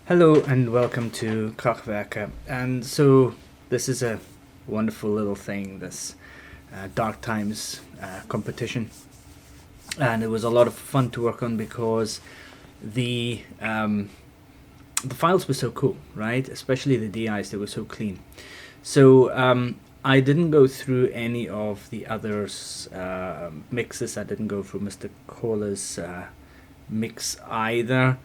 Hello and welcome to Krachwerke. And so this is a wonderful little thing, this Dark Times competition, and it was a lot of fun to work on because the files were so cool, right? Especially the DIs, they were so clean. So I didn't go through any of the others mixes. I didn't go through Mr. Kohle's mix either.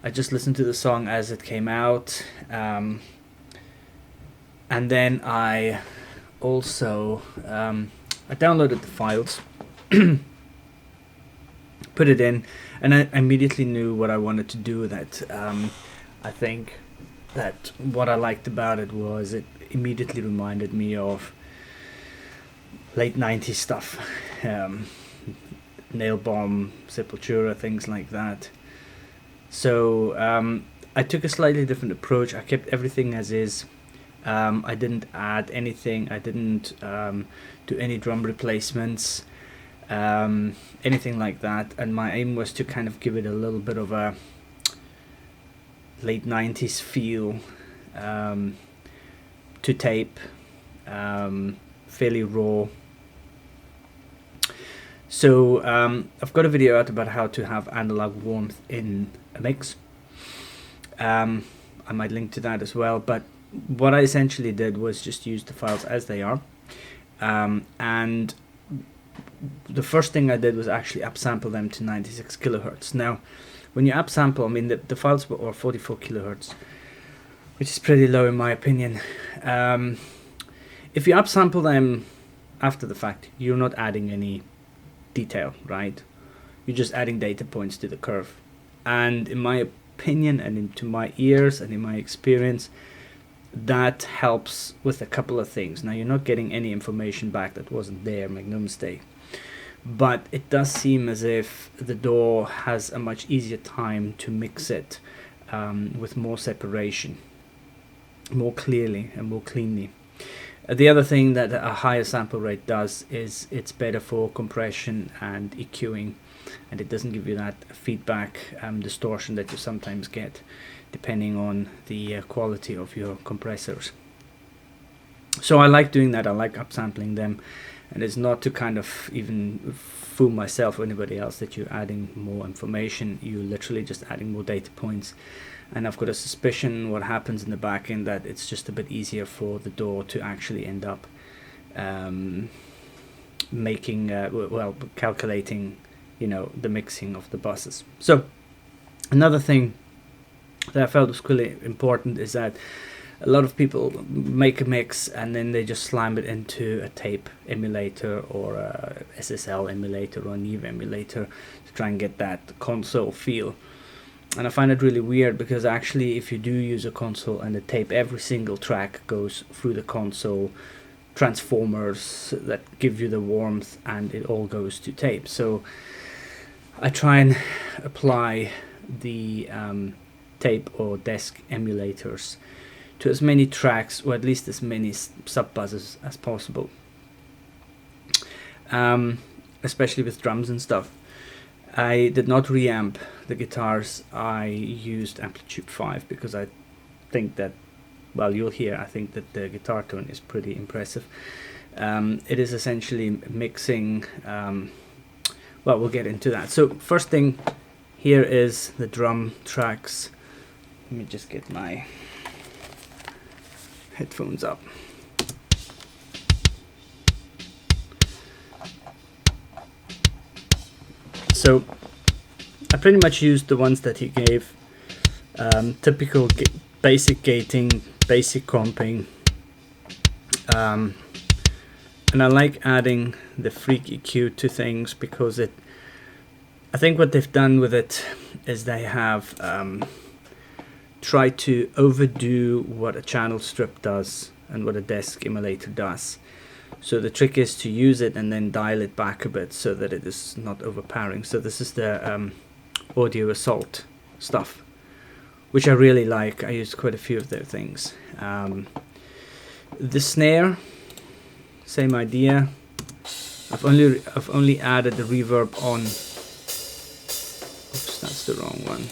I just listened to the song as it came out, and then I also I downloaded the files, put it in, and I immediately knew what I wanted to do with it. I think that what I liked about it was it immediately reminded me of late 90s stuff, Nail Bomb, Sepultura, things like that. So I took a slightly different approach. I kept everything as is. I didn't add anything. I didn't do any drum replacements, anything like that. And my aim was to kind of give it a little bit of a late 90s feel to tape, fairly raw. So I've got a video out about how to have analog warmth in a mix. I might link to that as well, but what I essentially did was just use the files as they are, and the first thing I did was actually upsample them to 96 kilohertz. Now when you upsample, I mean the files were 44 kilohertz, which is pretty low in my opinion. If you upsample them after the fact, you're not adding any detail, right? You're just adding data points to the curve, and in my opinion and into my ears and in my experience, that helps with a couple of things. Now you're not getting any information back that wasn't there, make no mistake, but it does seem as if the DAW has a much easier time to mix it with more separation, more clearly and more cleanly. The other thing that a higher sample rate does is it's better for compression and EQing, and it doesn't give you that feedback distortion that you sometimes get depending on the quality of your compressors. So I like doing that. I like upsampling them, and it's not to kind of even fool myself or anybody else that you're adding more information. You're literally just adding more data points. And I've got a suspicion what happens in the back end that it's just a bit easier for the DAW to actually end up making, well, calculating, you know, the mixing of the buses. So another thing that I felt was really important is that a lot of people make a mix and then they just slam it into a tape emulator or a SSL emulator or a Neve emulator to try and get that console feel. And I find it really weird because actually if you do use a console and the tape, every single track goes through the console transformers that give you the warmth, and it all goes to tape. So I try and apply the tape or desk emulators to as many tracks, or at least as many sub-buzzes as possible, especially with drums and stuff. I did not reamp the guitars. I used Amplitube 5 because I think that, well, you'll hear, I think that the guitar tone is pretty impressive. It is essentially mixing, well, we'll get into that. So first thing, here is the drum tracks. Let me just get my headphones up. So I pretty much used the ones that he gave. Typical basic gating, basic comping, and I like adding the freak EQ to things because I think what they've done with it is they have tried to overdo what a channel strip does and what a desk emulator does. So the trick is to use it and then dial it back a bit so that it is not overpowering. So this is the audio assault stuff, which I really like. I used quite a few of their things. The snare, same idea. I've only added the reverb on. Oops, that's the wrong one.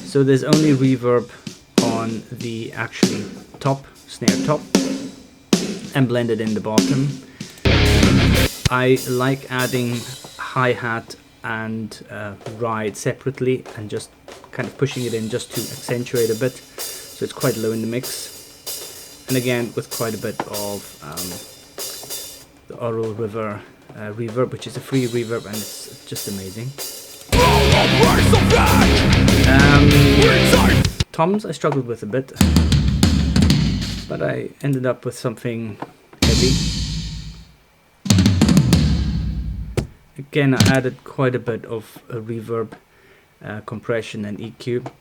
So there's only reverb on the actually top, snare top, and blended in the bottom. I like adding hi-hat and ride separately and just kind of pushing it in just to accentuate a bit, so it's quite low in the mix, and again with quite a bit of the Oral River reverb, which is a free reverb, and it's just amazing. Toms I struggled with a bit, but I ended up with something heavy. Again, I added quite a bit of reverb, compression and EQ.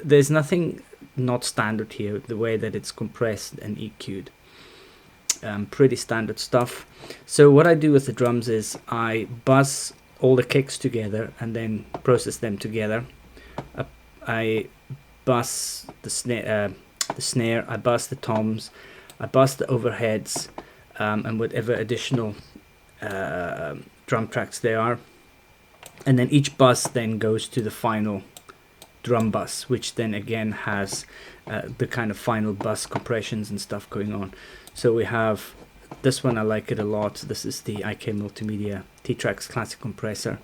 There's nothing not standard here, the way that it's compressed and EQ'd. Pretty standard stuff. So what I do with the drums is I buzz all the kicks together and then process them together. I buzz the snare, I buzz the toms, I buzz the overheads, and whatever additional drum tracks there are, and then each bus then goes to the final drum bus, which then again has the kind of final bus compressions and stuff going on. So we have this one, I like it a lot. This is the IK Multimedia T-Trax Classic Compressor.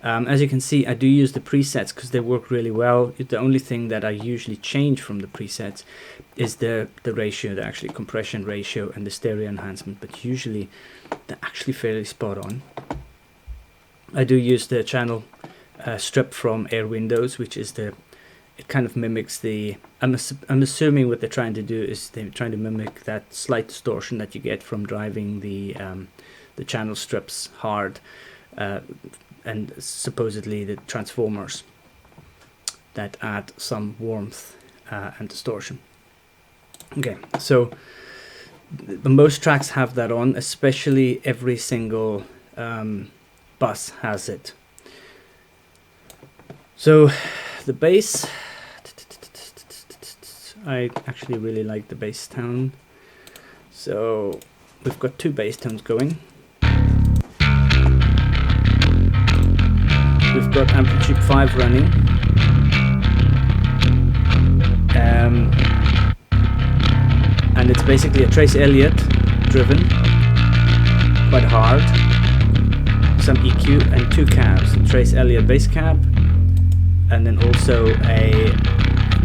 As you can see, I do use the presets because they work really well. The only thing that I usually change from the presets is the ratio, the actually compression ratio and the stereo enhancement, but usually they're actually fairly spot on. I do use the channel strip from Air Windows, which is it kind of mimics the, I'm assuming what they're trying to do is they're trying to mimic that slight distortion that you get from driving the channel strips hard, and supposedly the transformers that add some warmth and distortion. Okay, so most tracks have that on, especially every single bus has it. So the bass, I actually really like the bass tone. So we've got two bass tones going. We've got Amplitube 5 running. And it's basically a Trace Elliott driven, quite hard. Some EQ and two cabs, a Trace Elliott bass cab, and then also a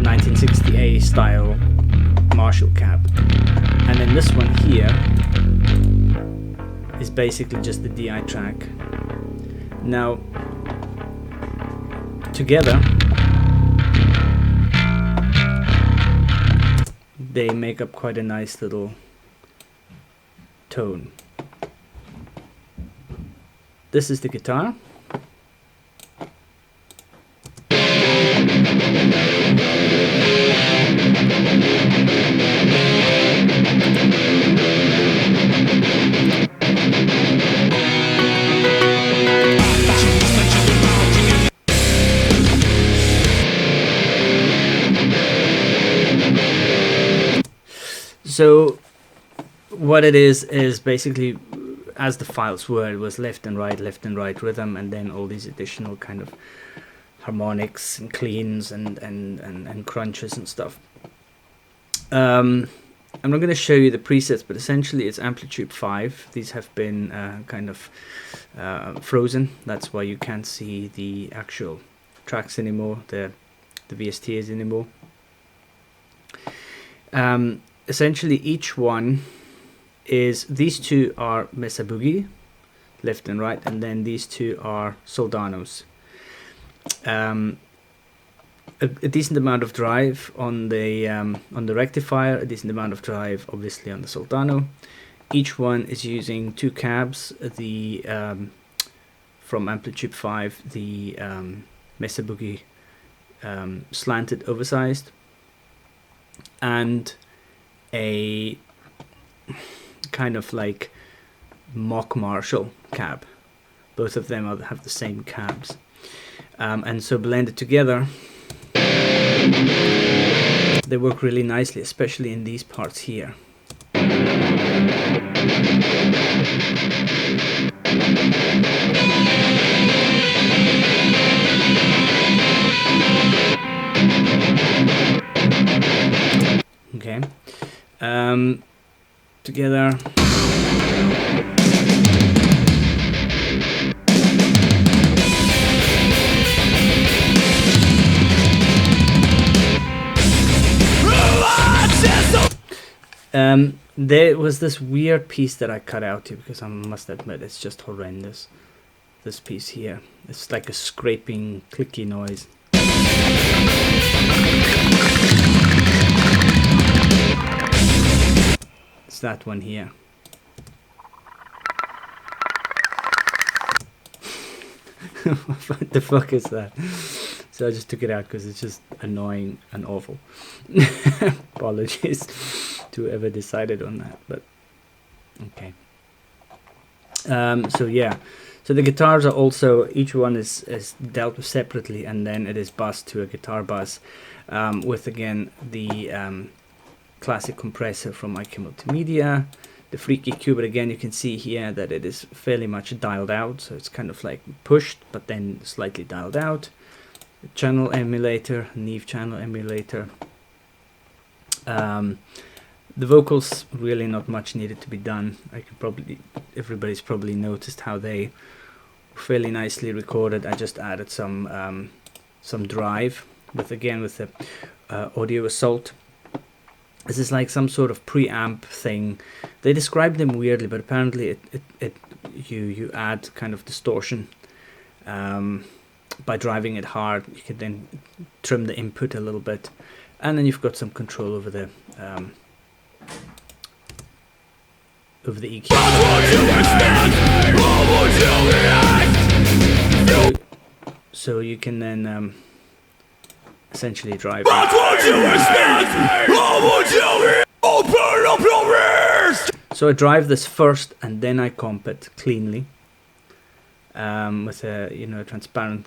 1960A style Marshall cab. And then this one here is basically just the DI track. Now, together, they make up quite a nice little tone. This is the guitar. So what it is basically, as the files were, it was left and right rhythm, and then all these additional kind of harmonics and cleans and crunches and stuff. I'm not going to show you the presets, but essentially it's Amplitube 5. These have been kind of frozen. That's why you can't see the actual tracks anymore, the VSTs anymore. Essentially each one is these two are Mesa Boogie, left and right, and then these two are Soldanos. A decent amount of drive on the rectifier, a decent amount of drive obviously on the Soldano. Each one is using two cabs, the from Amplitube 5, the Mesa Boogie slanted oversized, and a kind of like mock Marshall cab. Both of them have the same cabs, and so blended together they work really nicely, especially in these parts here. Okay, together. There was this weird piece that I cut out here because I must admit it's just horrendous. This piece here, it's like a scraping, clicky noise. It's that one here. What the fuck is that? So I just took it out because it's just annoying and awful. Apologies to whoever decided on that, but okay. So yeah, so the guitars are also, each one is dealt with separately, and then it is bussed to a guitar bus with again the classic compressor from IK Multimedia, the Freak EQ, but again you can see here that it is fairly much dialed out, so it's kind of like pushed but then slightly dialed out. The channel emulator, Neve channel emulator. The vocals, really not much needed to be done. Everybody's probably noticed how they were fairly nicely recorded. I just added some drive with the Audio Assault. This is like some sort of preamp thing. They described them weirdly, but apparently you add kind of distortion by driving it hard. You can then trim the input a little bit, and then you've got some control over the EQ. So you can then essentially drive it. So I drive this first and then I comp it cleanly with a transparent,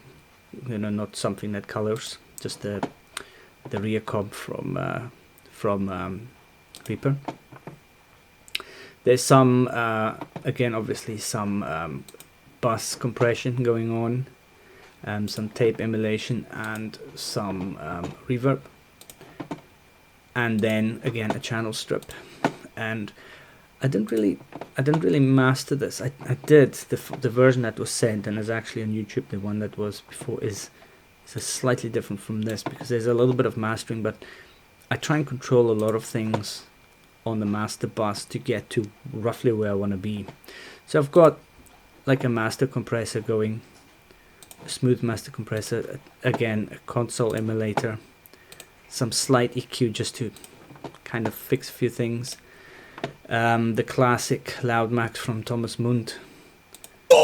not something that colors, just the rear comp from Reaper. There's some again obviously some bus compression going on, some tape emulation and some reverb, and then again a channel strip. And I didn't really master this. I did the version that was sent and is actually on YouTube. The one that was before is slightly different from this because there's a little bit of mastering, but I try and control a lot of things on the master bus to get to roughly where I want to be. So I've got like a master compressor going, a smooth master compressor, again a console emulator, some slight EQ just to kind of fix a few things, the classic Loud Max from Thomas Mund, a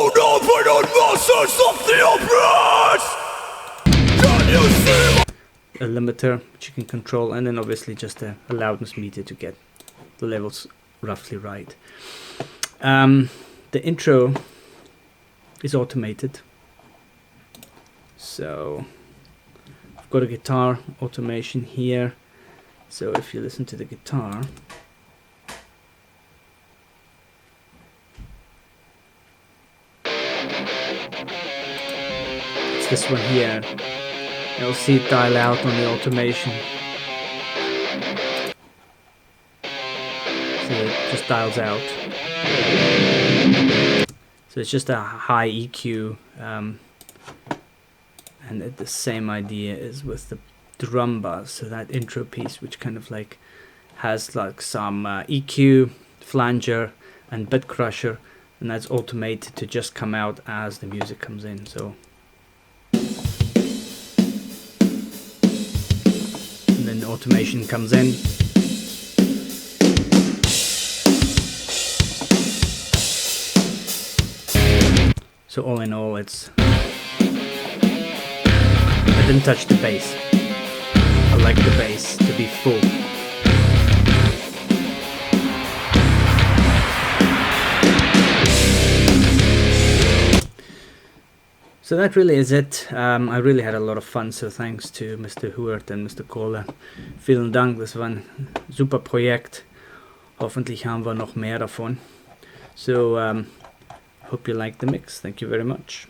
limiter which you can control, and then obviously just a loudness meter to get the levels roughly right. The intro is automated, so I've got a guitar automation here. So if you listen to the guitar, it's this one here. You'll see it dial out on the automation. So it just dials out. So it's just a high EQ, and the same idea is with the drum bus. So that intro piece, which kind of like has like some EQ, flanger and bit crusher, and that's automated to just come out as the music comes in. So and then the automation comes in. So all in all, it's, I didn't touch the bass. I like the bass to be full. So that really is it. I really had a lot of fun, so thanks to Mr. Huart and Mr. Kohle. Vielen Dank, das war ein super Projekt. Hoffentlich haben wir noch mehr davon. So, hope you like the mix. Thank you very much.